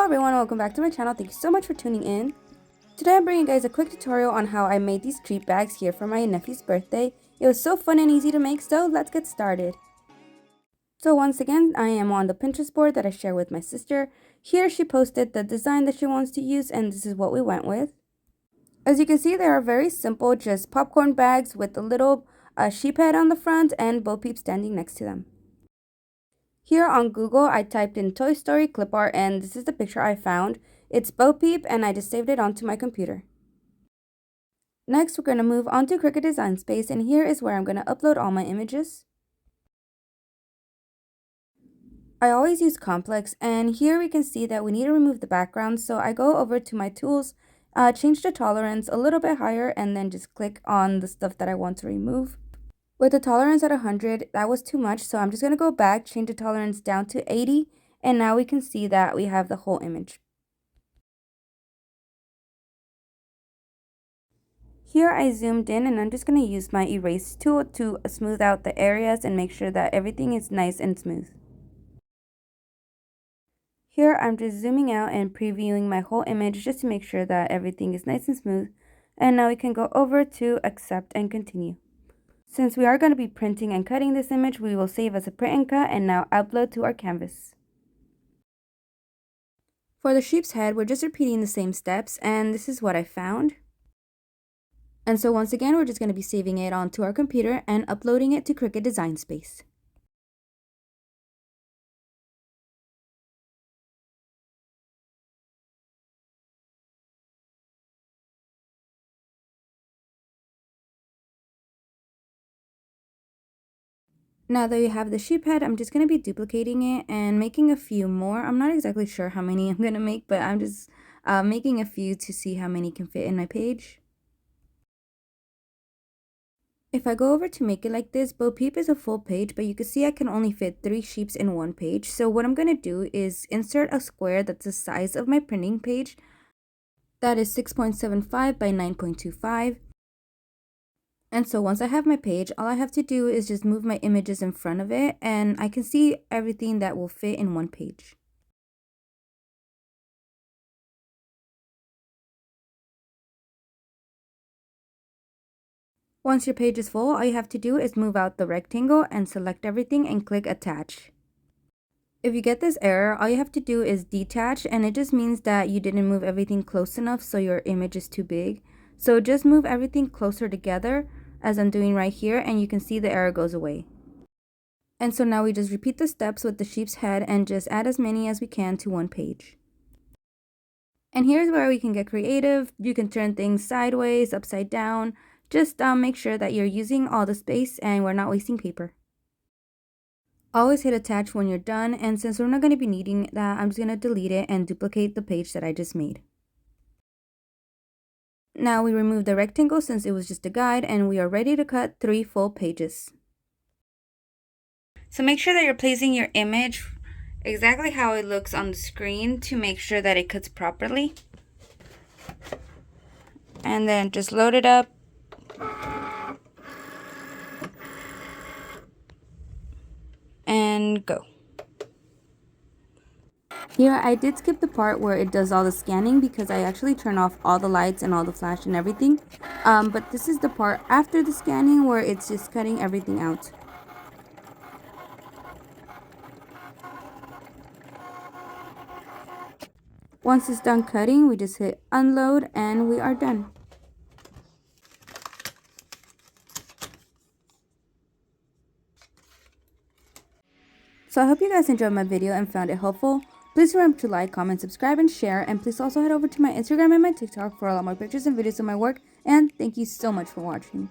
Hello everyone, welcome back to my channel. Thank you so much for tuning in. Today I'm bringing you guys a quick tutorial on how I made these treat bags here for my nephew's birthday. It was so fun and easy to make, so let's get started. So once again, I am on the Pinterest board that I share with my sister. Here she posted the design that she wants to use, and this is what we went with. As you can see, they are very simple, just popcorn bags with a little sheep head on the front and Bo Peep standing next to them. Here on Google, I typed in Toy Story clip art, and this is the picture I found. It's Bo Peep, and I just saved it onto my computer. Next, we're going to move on to Cricut Design Space, and here is where I'm going to upload all my images. I always use Complex, and here we can see that we need to remove the background, so I go over to my tools, change the tolerance a little bit higher, and then just click on the stuff that I want to remove. With the tolerance at 100, that was too much, so I'm just going to go back, change the tolerance down to 80, and now we can see that we have the whole image. Here I zoomed in, and I'm just going to use my erase tool to smooth out the areas and make sure that everything is nice and smooth. Here I'm just zooming out and previewing my whole image just to make sure that everything is nice and smooth. And now we can go over to accept and continue. Since we are going to be printing and cutting this image, we will save as a print and cut and now upload to our canvas. For the sheep's head, we're just repeating the same steps, and this is what I found. And so once again, we're just going to be saving it onto our computer and uploading it to Cricut Design Space. Now that we have the sheep head, I'm just going to be duplicating it and making a few more. I'm not exactly sure how many I'm going to make, but I'm just making a few to see how many can fit in my page. If I go over to make it like this, Bo Peep is a full page, but you can see I can only fit 3 sheeps in one page. So what I'm going to do is insert a square that's the size of my printing page. That is 6.75 by 9.25. And so once I have my page, all I have to do is just move my images in front of it, and I can see everything that will fit in one page. Once your page is full, all you have to do is move out the rectangle and select everything and click attach. If you get this error, all you have to do is detach, and it just means that you didn't move everything close enough so your image is too big. So just move everything closer together, as I'm doing right here, and you can see the error goes away. And so now we just repeat the steps with the sheep's head and just add as many as we can to one page. And here's where we can get creative. You can turn things sideways, upside down. Just make sure that you're using all the space and we're not wasting paper. Always hit attach when you're done, and since we're not going to be needing that, I'm just going to delete it and duplicate the page that I just made. Now we remove the rectangle since it was just a guide, and we are ready to cut 3 full pages. So make sure that you're placing your image exactly how it looks on the screen to make sure that it cuts properly. And then just load it up. And go. Here I did skip the part where it does all the scanning because I actually turn off all the lights and all the flash and everything. But this is the part after the scanning where it's just cutting everything out. Once it's done cutting, we just hit unload and we are done. So I hope you guys enjoyed my video and found it helpful. Please remember to like, comment, subscribe, and share. And please also head over to my Instagram and my TikTok for a lot more pictures and videos of my work. And thank you so much for watching.